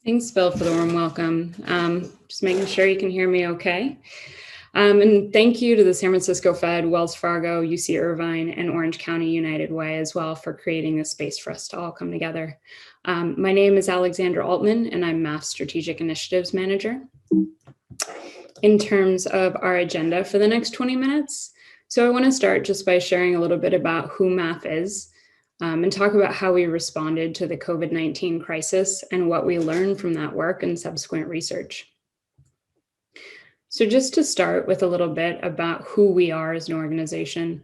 Thanks, Bill, for the warm welcome. Just making sure you can hear me okay. And thank you to the San Francisco Fed, Wells Fargo, UC Irvine, and Orange County United Way as well for creating this space for us to all come together. My name is Alexandra Altman, and I'm Math Strategic Initiatives Manager. In terms of our agenda for the next 20 minutes, so I want to start just by sharing a little bit about who Math is, and talk about how we responded to the COVID-19 crisis and what we learned from that work and subsequent research. So just to start with a little bit about who we are as an organization,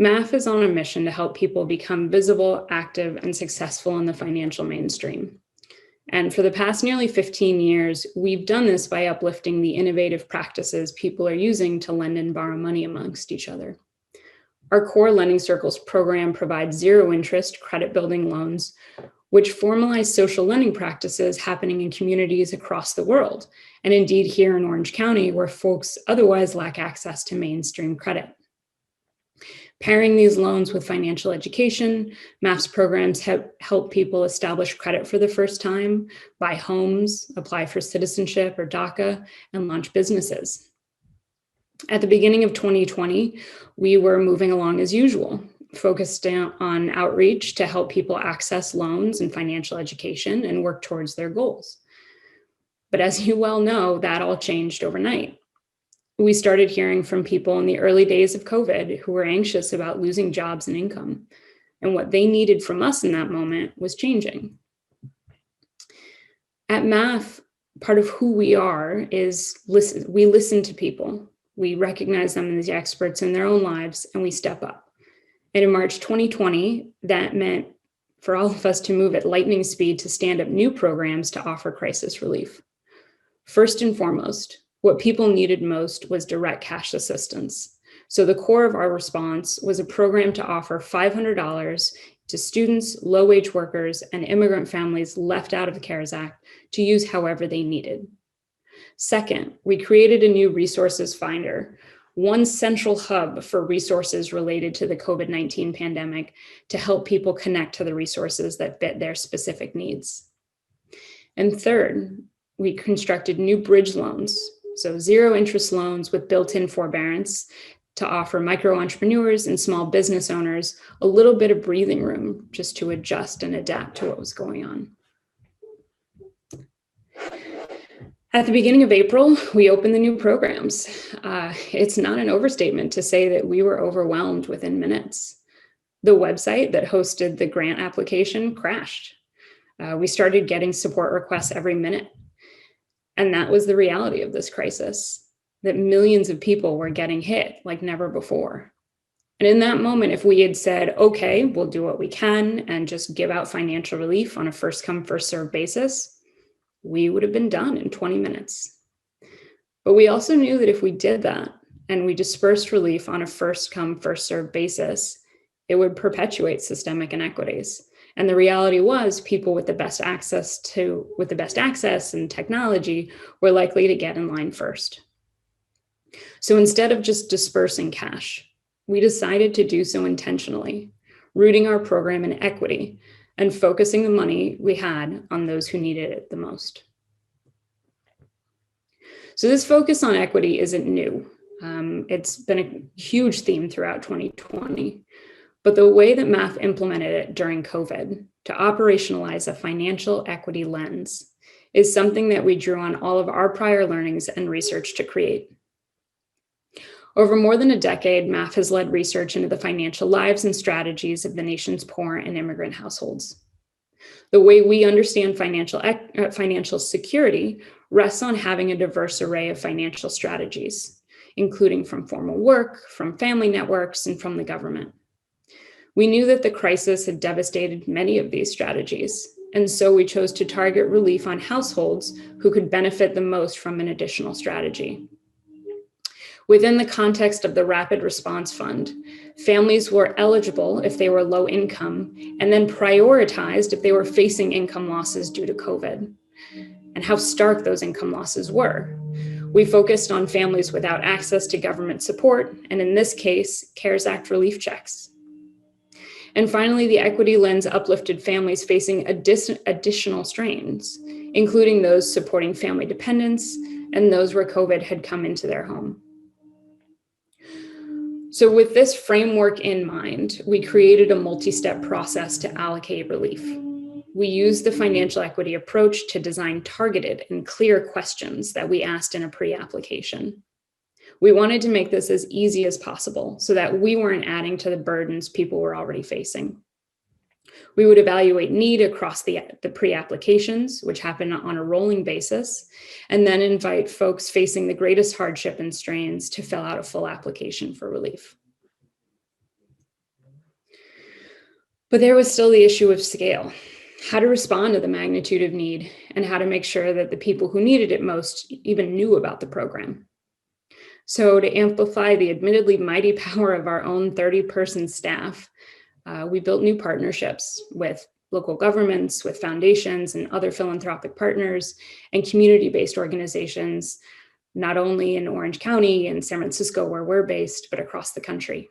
MAF is on a mission to help people become visible, active, and successful in the financial mainstream. And for the past nearly 15 years, we've done this by uplifting the innovative practices people are using to lend and borrow money amongst each other. Our core Lending Circles program provides zero interest credit building loans, which formalize social lending practices happening in communities across the world, and indeed here in Orange County, where folks otherwise lack access to mainstream credit. Pairing these loans with financial education, MAF's programs help people establish credit for the first time, buy homes, apply for citizenship or DACA, and launch businesses. At the beginning of 2020, we were moving along as usual, focused on outreach to help people access loans and financial education and work towards their goals. But as you well know, that all changed overnight. We started hearing from people in the early days of COVID who were anxious about losing jobs and income, and what they needed from us in that moment was changing. At MAF, part of who we are is we listen to people. We recognize them as the experts in their own lives, and we step up. And in March 2020, that meant for all of us to move at lightning speed to stand up new programs to offer crisis relief. First and foremost, what people needed most was direct cash assistance. So the core of our response was a program to offer $500 to students, low-wage workers, and immigrant families left out of the CARES Act to use however they needed. Second, we created a new resources finder, one central hub for resources related to the COVID-19 pandemic to help people connect to the resources that fit their specific needs. And third, we constructed new bridge loans, so zero interest loans with built-in forbearance to offer micro entrepreneurs and small business owners a little bit of breathing room just to adjust and adapt to what was going on. At the beginning of April, we opened the new programs. It's not an overstatement to say that we were overwhelmed within minutes. The website that hosted the grant application crashed. We started getting support requests every minute. And that was the reality of this crisis, that millions of people were getting hit like never before. And in that moment, if we had said, okay, we'll do what we can and just give out financial relief on a first come, first served basis, we would have been done in 20 minutes. But we also knew that if we did that and we dispersed relief on a first come, first served basis, it would perpetuate systemic inequities. And the reality was people with the best access and technology were likely to get in line first. So instead of just dispersing cash, we decided to do so intentionally, rooting our program in equity and focusing the money we had on those who needed it the most. So this focus on equity isn't new. It's been a huge theme throughout 2020, but the way that MAF implemented it during COVID to operationalize a financial equity lens is something that we drew on all of our prior learnings and research to create. Over more than a decade, MAF has led research into the financial lives and strategies of the nation's poor and immigrant households. The way we understand financial security rests on having a diverse array of financial strategies, including from formal work, from family networks, and from the government. We knew that the crisis had devastated many of these strategies, and so we chose to target relief on households who could benefit the most from an additional strategy. Within the context of the Rapid Response Fund, families were eligible if they were low income and then prioritized if they were facing income losses due to COVID, and how stark those income losses were. We focused on families without access to government support, and in this case, CARES Act relief checks. And finally, the equity lens uplifted families facing additional strains, including those supporting family dependents and those where COVID had come into their home. So with this framework in mind, we created a multi-step process to allocate relief. We used the financial equity approach to design targeted and clear questions that we asked in a pre-application. We wanted to make this as easy as possible so that we weren't adding to the burdens people were already facing. We would evaluate need across the pre-applications, which happen on a rolling basis, and then invite folks facing the greatest hardship and strains to fill out a full application for relief. But there was still the issue of scale, how to respond to the magnitude of need, and how to make sure that the people who needed it most even knew about the program. So to amplify the admittedly mighty power of our own 30-person staff, we built new partnerships with local governments, with foundations and other philanthropic partners, and community-based organizations, not only in Orange County and San Francisco, where we're based, but across the country.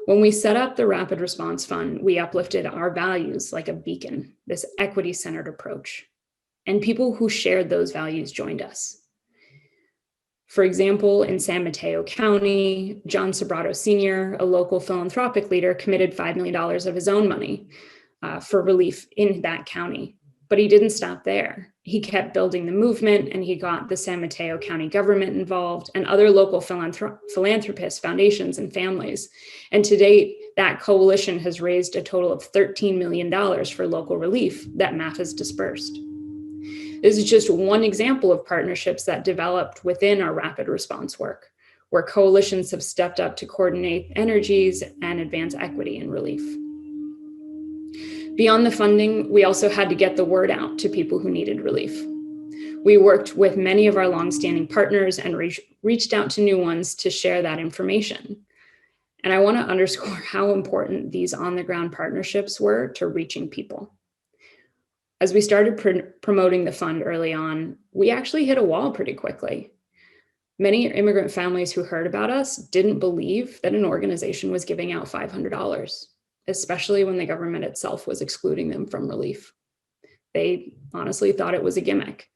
When we set up the Rapid Response Fund, we uplifted our values like a beacon, this equity-centered approach. And people who shared those values joined us. For example, in San Mateo County, John Sobrato Sr., a local philanthropic leader, committed $5 million of his own money for relief in that county. But he didn't stop there. He kept building the movement, and he got the San Mateo County government involved and other local philanthropists, foundations, and families. And to date, that coalition has raised a total of $13 million for local relief that MAF has dispersed. This is just one example of partnerships that developed within our rapid response work, where coalitions have stepped up to coordinate energies and advance equity and relief. Beyond the funding, we also had to get the word out to people who needed relief. We worked with many of our longstanding partners and reached out to new ones to share that information. And I want to underscore how important these on-the-ground partnerships were to reaching people. As we started promoting the fund early on, we actually hit a wall pretty quickly. Many immigrant families who heard about us didn't believe that an organization was giving out $500, especially when the government itself was excluding them from relief. They honestly thought it was a gimmick.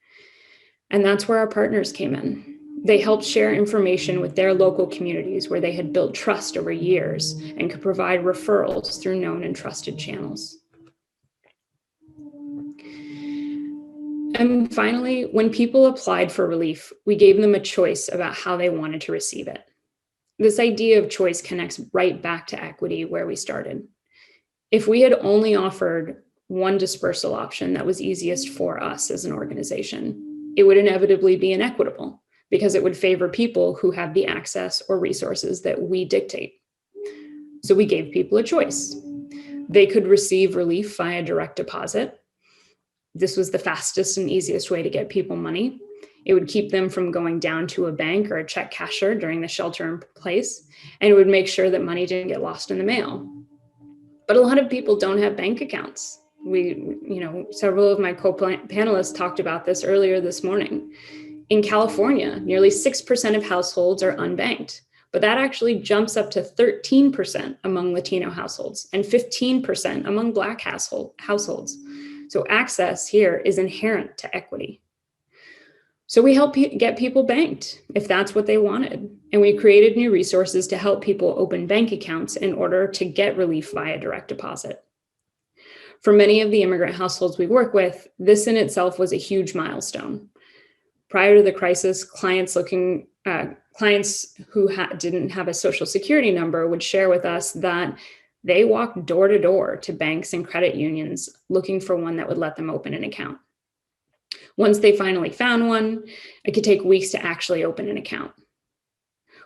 And that's where our partners came in. They helped share information with their local communities where they had built trust over years and could provide referrals through known and trusted channels. And finally, when people applied for relief, we gave them a choice about how they wanted to receive it. This idea of choice connects right back to equity where we started. If we had only offered one dispersal option that was easiest for us as an organization, it would inevitably be inequitable because it would favor people who have the access or resources that we dictate. So we gave people a choice. They could receive relief via direct deposit. This was the fastest and easiest way to get people money. It would keep them from going down to a bank or a check casher during the shelter in place, and it would make sure that money didn't get lost in the mail. But a lot of people don't have bank accounts. Several of my co-panelists talked about this earlier this morning. In California, nearly 6% of households are unbanked, but that actually jumps up to 13% among Latino households and 15% among Black households. So access here is inherent to equity. So we help get people banked if that's what they wanted. And we created new resources to help people open bank accounts in order to get relief via direct deposit. For many of the immigrant households we work with, this in itself was a huge milestone. Prior to the crisis, clients who didn't have a social security number would share with us that they walked door to door to banks and credit unions looking for one that would let them open an account. Once they finally found one, it could take weeks to actually open an account.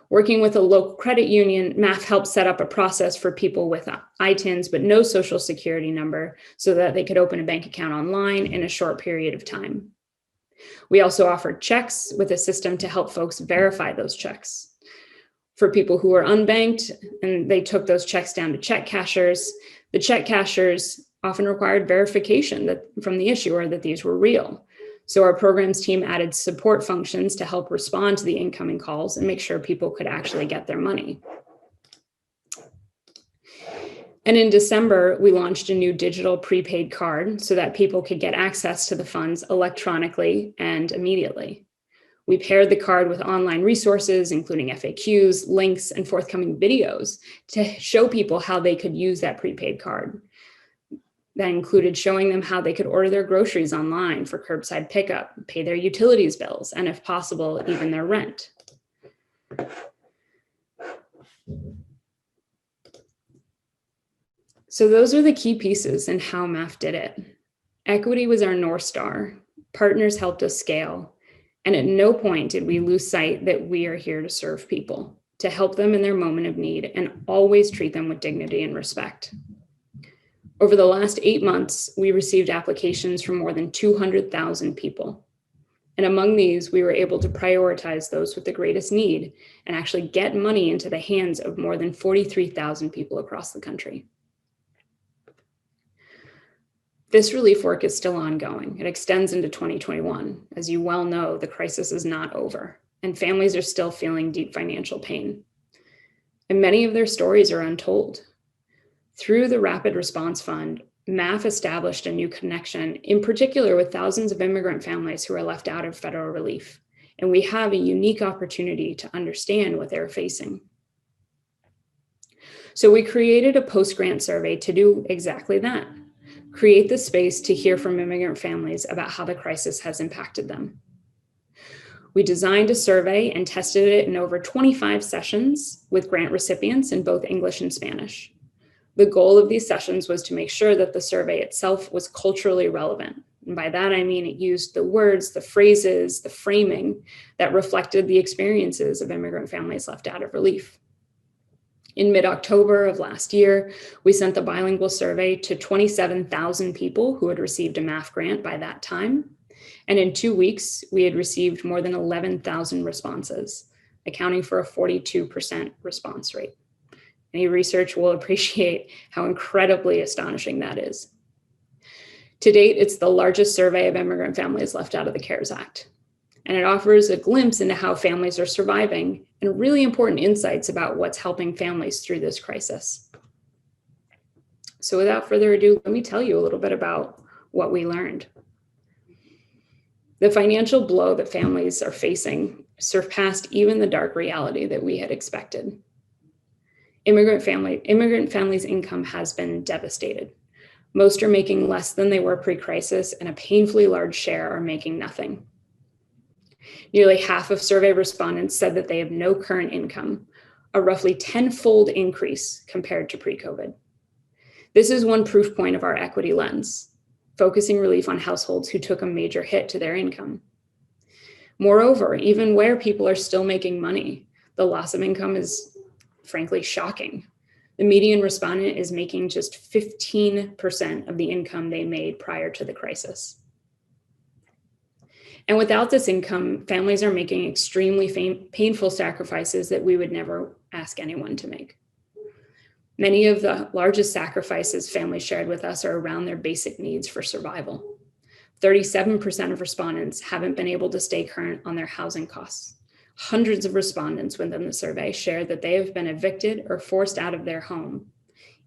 Working with a local credit union, MAF helped set up a process for people with ITINs but no social security number so that they could open a bank account online in a short period of time. We also offered checks with a system to help folks verify those checks. For people who were unbanked and they took those checks down to check cashers, the check cashers often required verification from the issuer that these were real. So our programs team added support functions to help respond to the incoming calls and make sure people could actually get their money. And in December, we launched a new digital prepaid card so that people could get access to the funds electronically and immediately. We paired the card with online resources, including FAQs, links, and forthcoming videos to show people how they could use that prepaid card. That included showing them how they could order their groceries online for curbside pickup, pay their utilities bills, and if possible, even their rent. So those are the key pieces in how MAF did it. Equity was our North Star. Partners helped us scale. And at no point did we lose sight that we are here to serve people, to help them in their moment of need, and always treat them with dignity and respect. Over the last 8 months, we received applications from more than 200,000 people. And among these, we were able to prioritize those with the greatest need and actually get money into the hands of more than 43,000 people across the country. This relief work is still ongoing. It extends into 2021. As you well know, the crisis is not over, and families are still feeling deep financial pain. And many of their stories are untold. Through the Rapid Response Fund, MAF established a new connection, in particular with thousands of immigrant families who are left out of federal relief. And we have a unique opportunity to understand what they're facing. So we created a PostGrant survey to do exactly that. Create the space to hear from immigrant families about how the crisis has impacted them. We designed a survey and tested it in over 25 sessions with grant recipients in both English and Spanish. The goal of these sessions was to make sure that the survey itself was culturally relevant. And by that, I mean it used the words, the phrases, the framing that reflected the experiences of immigrant families left out of relief. In mid-October of last year, we sent the bilingual survey to 27,000 people who had received a MAF grant by that time. And in 2 weeks, we had received more than 11,000 responses, accounting for a 42% response rate. Any research will appreciate how incredibly astonishing that is. To date, it's the largest survey of immigrant families left out of the CARES Act. And it offers a glimpse into how families are surviving and really important insights about what's helping families through this crisis. So without further ado, let me tell you a little bit about what we learned. The financial blow that families are facing surpassed even the dark reality that we had expected. Immigrant families' income has been devastated. Most are making less than they were pre-crisis, and a painfully large share are making nothing. Nearly half of survey respondents said that they have no current income, a roughly 10-fold increase compared to pre-COVID. This is one proof point of our equity lens, focusing relief on households who took a major hit to their income. Moreover, even where people are still making money, the loss of income is frankly shocking. The median respondent is making just 15% of the income they made prior to the crisis. And without this income, families are making extremely painful sacrifices that we would never ask anyone to make. Many of the largest sacrifices families shared with us are around their basic needs for survival. 37% of respondents haven't been able to stay current on their housing costs. Hundreds of respondents within the survey shared that they have been evicted or forced out of their home,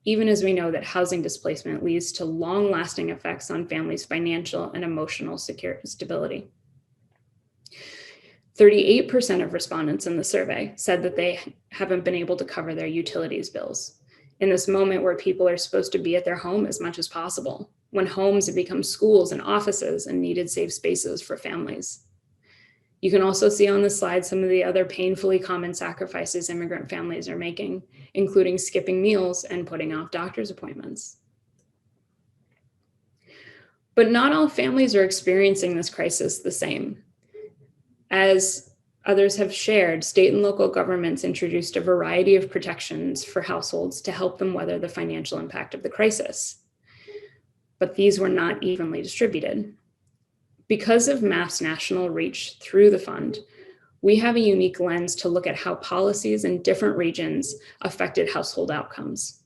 even as we know that housing displacement leads to long-lasting effects on families' financial and emotional stability. 38% of respondents in the survey said that they haven't been able to cover their utilities bills in this moment where people are supposed to be at their home as much as possible, when homes have become schools and offices and needed safe spaces for families. You can also see on the slide some of the other painfully common sacrifices immigrant families are making, including skipping meals and putting off doctor's appointments. But not all families are experiencing this crisis the same. As others have shared, state and local governments introduced a variety of protections for households to help them weather the financial impact of the crisis. But these were not evenly distributed. Because of MAF's national reach through the fund, we have a unique lens to look at how policies in different regions affected household outcomes.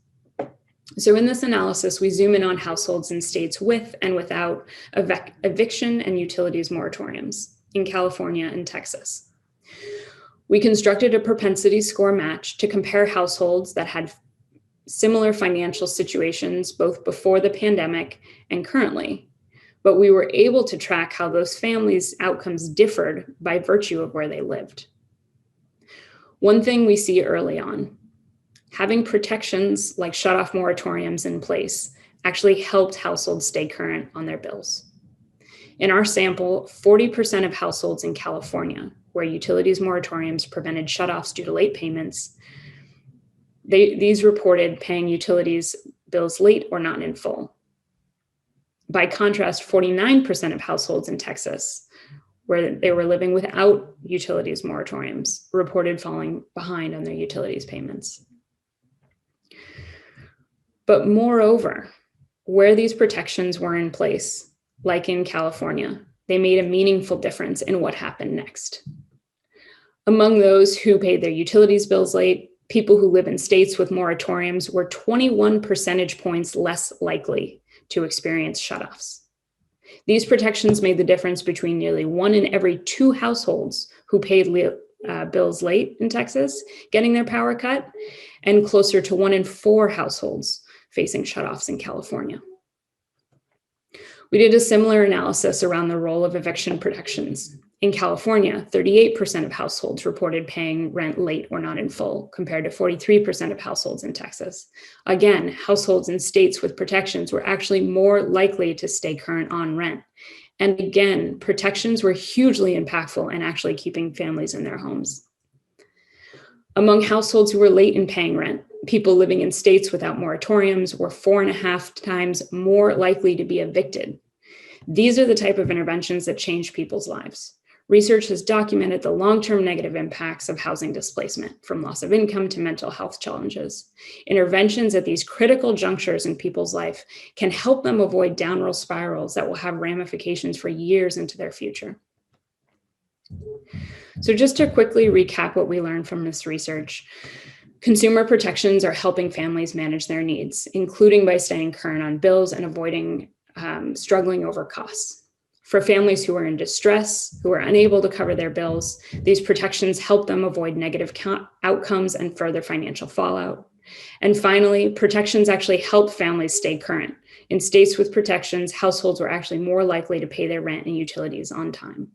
So in this analysis, we zoom in on households in states with and without eviction and utilities moratoriums in California and Texas. We constructed a propensity score match to compare households that had similar financial situations both before the pandemic and currently, but we were able to track how those families' outcomes differed by virtue of where they lived. One thing we see early on, having protections like shut-off moratoriums in place actually helped households stay current on their bills. In our sample, 40% of households in California, where utilities moratoriums prevented shutoffs due to late payments, these reported paying utilities bills late or not in full. By contrast, 49% of households in Texas, where they were living without utilities moratoriums, reported falling behind on their utilities payments. But moreover, where these protections were in place, like in California, they made a meaningful difference in what happened next. Among those who paid their utilities bills late, people who live in states with moratoriums were 21 percentage points less likely to experience shutoffs. These protections made the difference between nearly 1 in every 2 households who paid bills late in Texas getting their power cut, and closer to 1 in 4 households facing shutoffs in California. We did a similar analysis around the role of eviction protections. In California, 38% of households reported paying rent late or not in full, compared to 43% of households in Texas. Again, households in states with protections were actually more likely to stay current on rent. And again, protections were hugely impactful in actually keeping families in their homes. Among households who were late in paying rent, people living in states without moratoriums were 4.5 times more likely to be evicted. These are the type of interventions that change people's lives. Research has documented the long-term negative impacts of housing displacement, from loss of income to mental health challenges. Interventions at these critical junctures in people's life can help them avoid downward spirals that will have ramifications for years into their future. So just to quickly recap what we learned from this research, consumer protections are helping families manage their needs, including by staying current on bills and avoiding struggling over costs. For families who are in distress, who are unable to cover their bills, these protections help them avoid negative outcomes and further financial fallout. And finally, protections actually help families stay current. In states with protections, households were actually more likely to pay their rent and utilities on time.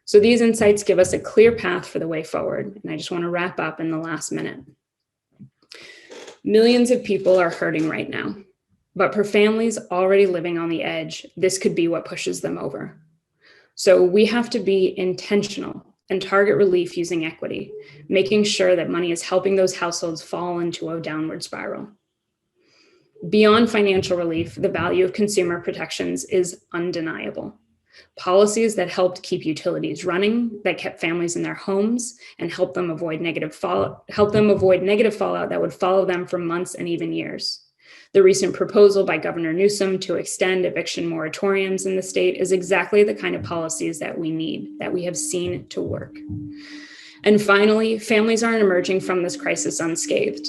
So these insights give us a clear path for the way forward. And I just want to wrap up in the last minute. Millions of people are hurting right now. But for families already living on the edge, this could be what pushes them over. So we have to be intentional and target relief using equity, making sure that money is helping those households fall into a downward spiral. Beyond financial relief, the value of consumer protections is undeniable. Policies that helped keep utilities running, that kept families in their homes, and helped them avoid negative fallout that would follow them for months and even years. The recent proposal by Governor Newsom to extend eviction moratoriums in the state is exactly the kind of policies that we need, that we have seen to work. And finally, families aren't emerging from this crisis unscathed.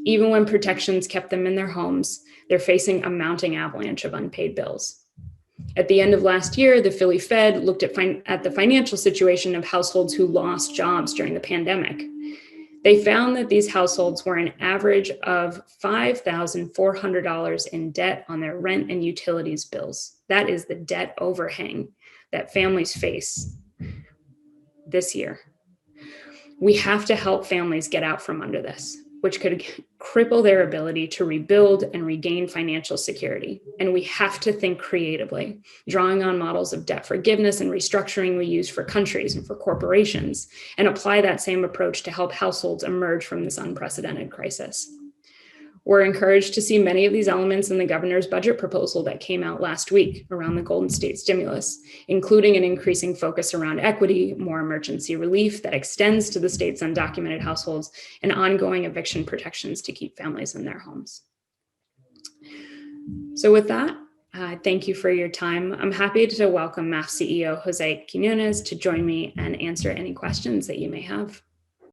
Even when protections kept them in their homes, they're facing a mounting avalanche of unpaid bills. At the end of last year, the Philly Fed looked at the financial situation of households who lost jobs during the pandemic. They found that these households were an average of $5,400 in debt on their rent and utilities bills. That is the debt overhang that families face this year. We have to help families get out from under this, which could cripple their ability to rebuild and regain financial security. And we have to think creatively, drawing on models of debt forgiveness and restructuring we use for countries and for corporations, and apply that same approach to help households emerge from this unprecedented crisis. We're encouraged to see many of these elements in the governor's budget proposal that came out last week around the Golden State stimulus, including an increasing focus around equity, more emergency relief that extends to the state's undocumented households, and ongoing eviction protections to keep families in their homes. So with that, thank you for your time. I'm happy to welcome MAF CEO Jose Quinones to join me and answer any questions that you may have.